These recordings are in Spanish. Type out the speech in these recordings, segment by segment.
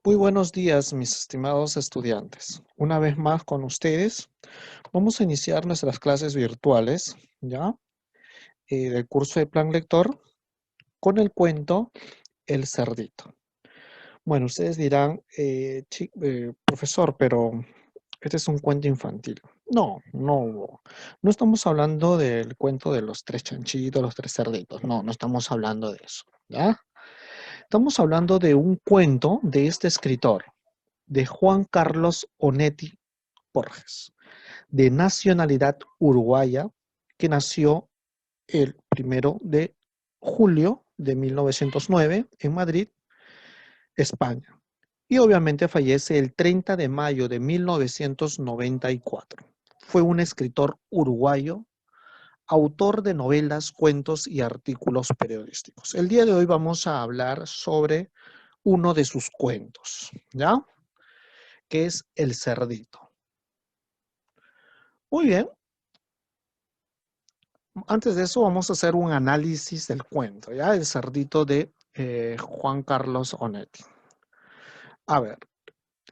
Muy buenos días, mis estimados estudiantes. Una vez más con ustedes, vamos a iniciar nuestras clases virtuales, ¿ya? Del curso de Plan Lector con el cuento El Cerdito. Bueno, ustedes dirán, profesor, pero este es un cuento infantil. No estamos hablando del cuento de los tres chanchitos, los tres cerditos. No estamos hablando de eso, ¿ya? Estamos hablando de un cuento de este escritor, de Juan Carlos Onetti Borges, de nacionalidad uruguaya, que nació el 1 de julio de 1909 en Madrid, España. Y obviamente fallece el 30 de mayo de 1994. Fue un escritor uruguayo, autor de novelas, cuentos y artículos periodísticos. El día de hoy vamos a hablar sobre uno de sus cuentos, ¿ya? Que es El Cerdito. Muy bien, antes de eso vamos a hacer un análisis del cuento, ¿ya? El Cerdito de Juan Carlos Onetti. A ver,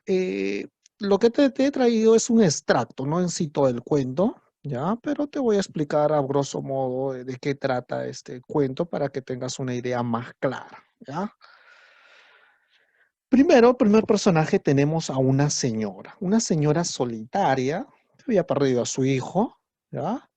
eh, lo que te he traído es un extracto, no en sí todo el cuento, ¿ya? Pero te voy a explicar a grosso modo de qué trata este cuento para que tengas una idea más clara, ¿ya? Primero, primer personaje, tenemos a una señora solitaria, que había perdido a su hijo, ¿ya?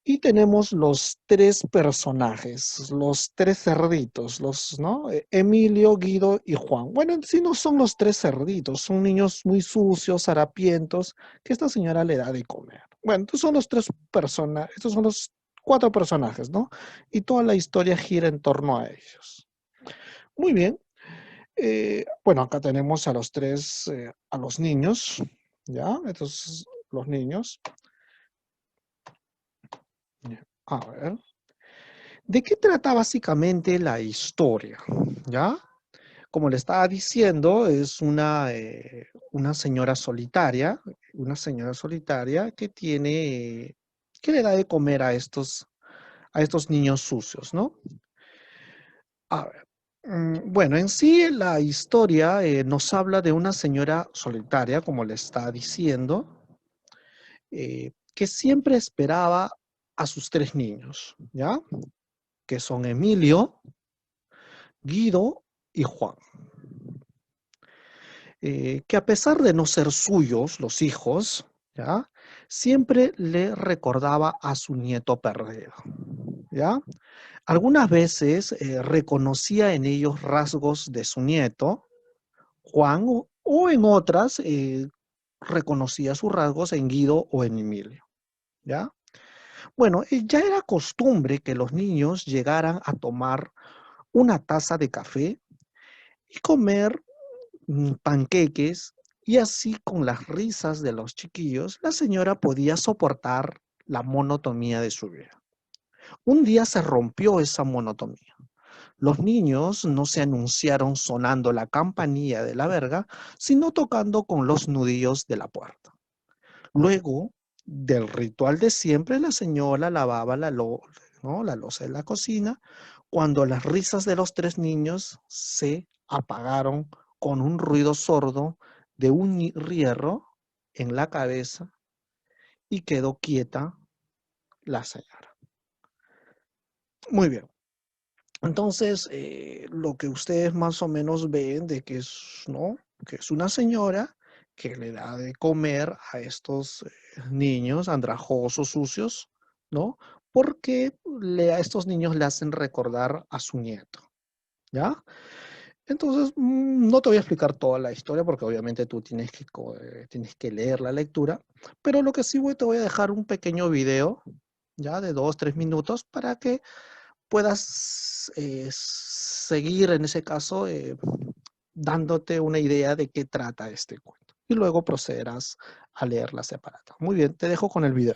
Y tenemos los tres personajes, los tres cerditos, ¿no? Emilio, Guido y Juan. Bueno, en sí no son los tres cerditos, son niños muy sucios, harapientos, que esta señora le da de comer. Bueno, estos son los tres personajes, estos son los cuatro personajes, ¿no? Y toda la historia gira en torno a ellos. Muy bien. Bueno, acá tenemos a los tres, a los niños, ¿ya? Estos, los niños. A ver. ¿De qué trata básicamente la historia? ¿Ya? Como le estaba diciendo, es una señora solitaria que tiene, que le da de comer a estos niños sucios, ¿no? A ver. Bueno, en sí la historia nos habla de una señora solitaria, como le está diciendo, que siempre esperaba a sus tres niños, ¿ya? Que son Emilio, Guido y Juan. Que a pesar de no ser suyos los hijos, ¿ya? Siempre le recordaba a su nieto perdido, ¿ya? Algunas veces reconocía en ellos rasgos de su nieto, Juan, o en otras reconocía sus rasgos en Guido o en Emilio, ¿ya? Bueno, ya era costumbre que los niños llegaran a tomar una taza de café y comer panqueques, y así con las risas de los chiquillos, la señora podía soportar la monotonía de su vida. Un día se rompió esa monotonía. Los niños no se anunciaron sonando la campanilla de la verga, sino tocando con los nudillos de la puerta. Luego del ritual de siempre, la señora lavaba ¿no? la loza de la cocina, cuando las risas de los tres niños se apagaron con un ruido sordo de un hierro en la cabeza y quedó quieta la señora. Muy bien. Entonces, lo que ustedes más o menos ven de que es, ¿no? Que es una señora que le da de comer a estos niños andrajosos, sucios, ¿no? Porque a estos niños le hacen recordar a su nieto, ¿ya? Entonces, no te voy a explicar toda la historia porque obviamente tú tienes que leer la lectura, pero lo que sí te voy a dejar un pequeño video, ya de 2, 3 minutos, para que puedas seguir en ese caso dándote una idea de qué trata este cuento. Y luego procederás a leerla separada. Muy bien, te dejo con el video.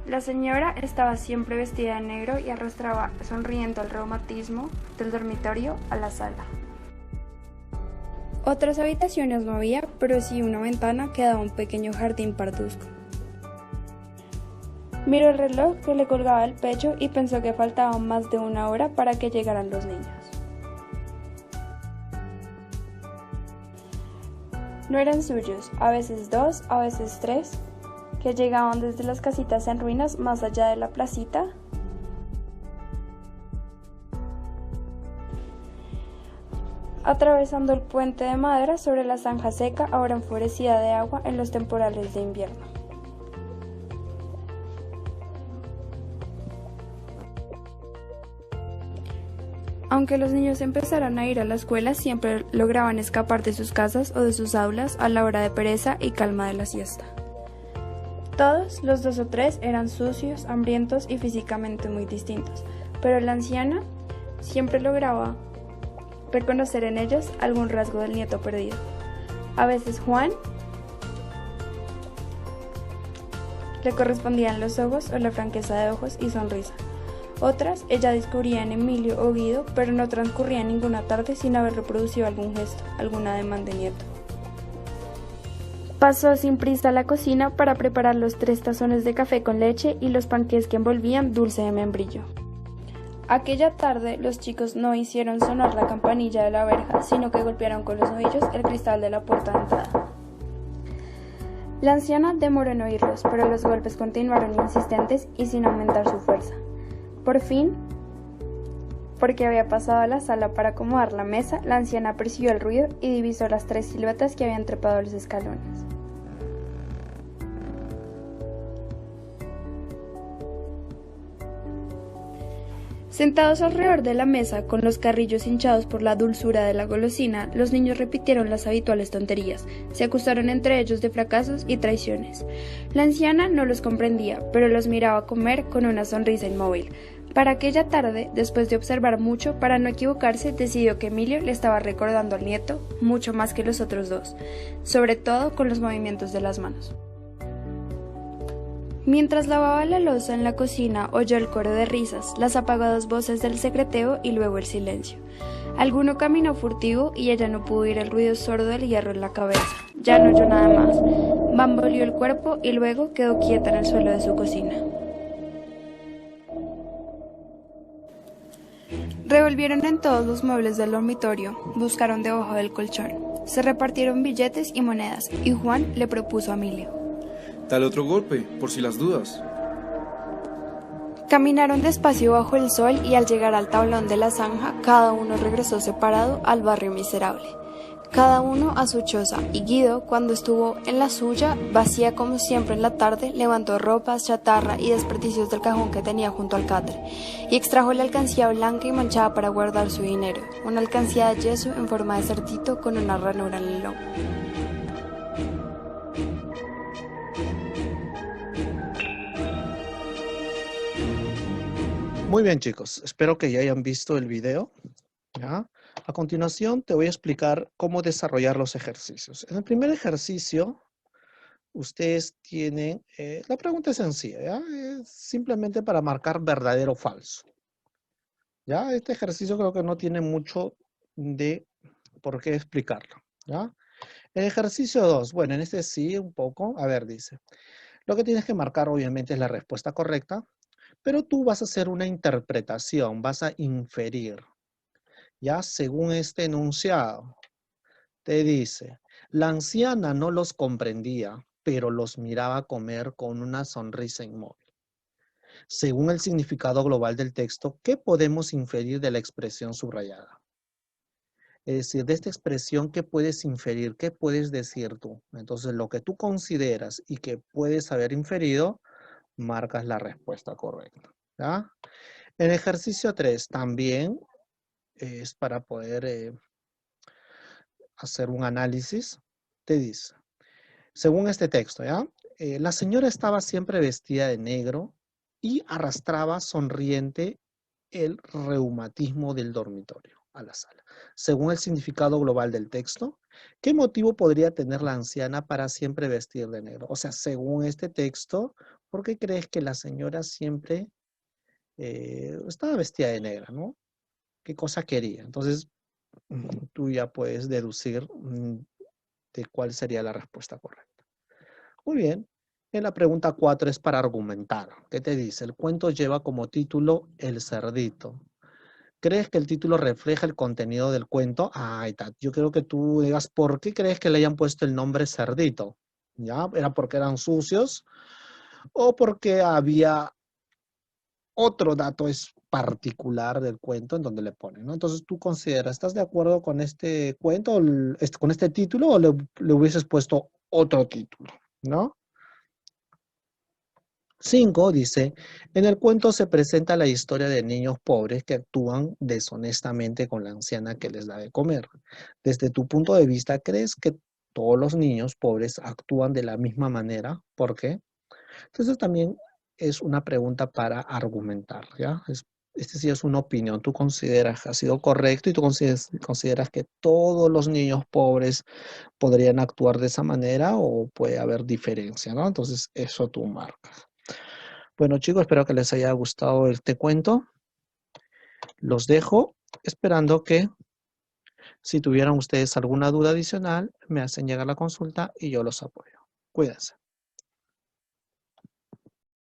La señora estaba siempre vestida de negro y arrastraba sonriendo el reumatismo del dormitorio a la sala. Otras habitaciones no había, pero sí una ventana que daba a un pequeño jardín parduzco. Miró el reloj que le colgaba del pecho y pensó que faltaba más de una hora para que llegaran los niños. No eran suyos, a veces dos, a veces tres, que llegaban desde las casitas en ruinas más allá de la placita, atravesando el puente de madera sobre la zanja seca ahora enfurecida de agua en los temporales de invierno. Aunque los niños empezaron a ir a la escuela, siempre lograban escapar de sus casas o de sus aulas a la hora de pereza y calma de la siesta. Todos, los 2 o 3, eran sucios, hambrientos y físicamente muy distintos, pero la anciana siempre lograba reconocer en ellos algún rasgo del nieto perdido. A veces Juan le correspondían los ojos o la franqueza de ojos y sonrisa. Otras, ella descubría en Emilio o Guido, pero no transcurría ninguna tarde sin haber reproducido algún gesto, algún ademán de nieto. Pasó sin prisa a la cocina para preparar los 3 tazones de café con leche y los panqués que envolvían dulce de membrillo. Aquella tarde los chicos no hicieron sonar la campanilla de la verja, sino que golpearon con los nudillos el cristal de la puerta de entrada. La anciana demoró en oírlos, pero los golpes continuaron insistentes y sin aumentar su fuerza. Por fin, porque había pasado a la sala para acomodar la mesa, la anciana percibió el ruido y divisó las 3 siluetas que habían trepado los escalones. Sentados alrededor de la mesa, con los carrillos hinchados por la dulzura de la golosina, los niños repitieron las habituales tonterías, se acusaron entre ellos de fracasos y traiciones. La anciana no los comprendía, pero los miraba comer con una sonrisa inmóvil. Para aquella tarde, después de observar mucho, para no equivocarse, decidió que Emilio le estaba recordando al nieto mucho más que los otros 2, sobre todo con los movimientos de las manos. Mientras lavaba la loza en la cocina, oyó el coro de risas, las apagadas voces del secreteo y luego el silencio. Alguno caminó furtivo y ella no pudo oír el ruido sordo del hierro en la cabeza. Ya no oyó nada más. Bamboleó el cuerpo y luego quedó quieta en el suelo de su cocina. Revolvieron en todos los muebles del dormitorio, buscaron debajo del colchón. Se repartieron billetes y monedas y Juan le propuso a Emilio. Dale otro golpe, por si las dudas. Caminaron despacio bajo el sol y al llegar al tablón de la zanja, cada uno regresó separado al barrio miserable. Cada uno a su choza, y Guido, cuando estuvo en la suya, vacía como siempre en la tarde, levantó ropas, chatarra y desperdicios del cajón que tenía junto al catre, y extrajo la alcancía blanca y manchada para guardar su dinero, una alcancía de yeso en forma de cerdito con una ranura en el lomo. Muy bien, chicos. Espero que ya hayan visto el video. ¿Ya? A continuación te voy a explicar cómo desarrollar los ejercicios. En el primer ejercicio, ustedes tienen, la pregunta es sencilla, ¿ya? Es simplemente para marcar verdadero o falso. ¿Ya? Este ejercicio creo que no tiene mucho de por qué explicarlo. ¿Ya? El ejercicio 2, bueno, en este sí un poco. A ver, dice, lo que tienes que marcar obviamente es la respuesta correcta, pero tú vas a hacer una interpretación, vas a inferir. Ya según este enunciado, te dice, la anciana no los comprendía, pero los miraba comer con una sonrisa inmóvil. Según el significado global del texto, ¿qué podemos inferir de la expresión subrayada? Es decir, de esta expresión, ¿qué puedes inferir? ¿Qué puedes decir tú? Entonces, lo que tú consideras y que puedes haber inferido, marcas la respuesta correcta. ¿Ya? En ejercicio 3 también es para poder hacer un análisis. Te dice, según este texto, ¿ya? La señora estaba siempre vestida de negro y arrastraba sonriente el reumatismo del dormitorio a la sala. Según el significado global del texto, ¿qué motivo podría tener la anciana para siempre vestir de negro? O sea, según este texto, ¿por qué crees que la señora siempre estaba vestida de negra, ¿no? ¿Qué cosa quería? Entonces, tú ya puedes deducir de cuál sería la respuesta correcta. Muy bien. En la pregunta 4 es para argumentar. ¿Qué te dice? El cuento lleva como título El cerdito. ¿Crees que el título refleja el contenido del cuento? Ah, ahí está. Yo creo que tú digas, ¿por qué crees que le hayan puesto el nombre cerdito? ¿Ya? ¿Era porque eran sucios? ¿O porque había otro dato es particular del cuento en donde le ponen, ¿no? Entonces tú consideras, ¿estás de acuerdo con este cuento, con este título, o le hubieses puesto otro título, ¿no? 5 dice, en el cuento se presenta la historia de niños pobres que actúan deshonestamente con la anciana que les da de comer. Desde tu punto de vista, ¿crees que todos los niños pobres actúan de la misma manera? ¿Por qué? Entonces también es una pregunta para argumentar, ¿ya? Este sí es una opinión. Tú consideras que ha sido correcto y tú consideras que todos los niños pobres podrían actuar de esa manera o puede haber diferencia, ¿no? Entonces eso tú marcas. Bueno, chicos, espero que les haya gustado este cuento. Los dejo esperando que si tuvieran ustedes alguna duda adicional, me hacen llegar la consulta y yo los apoyo. Cuídense.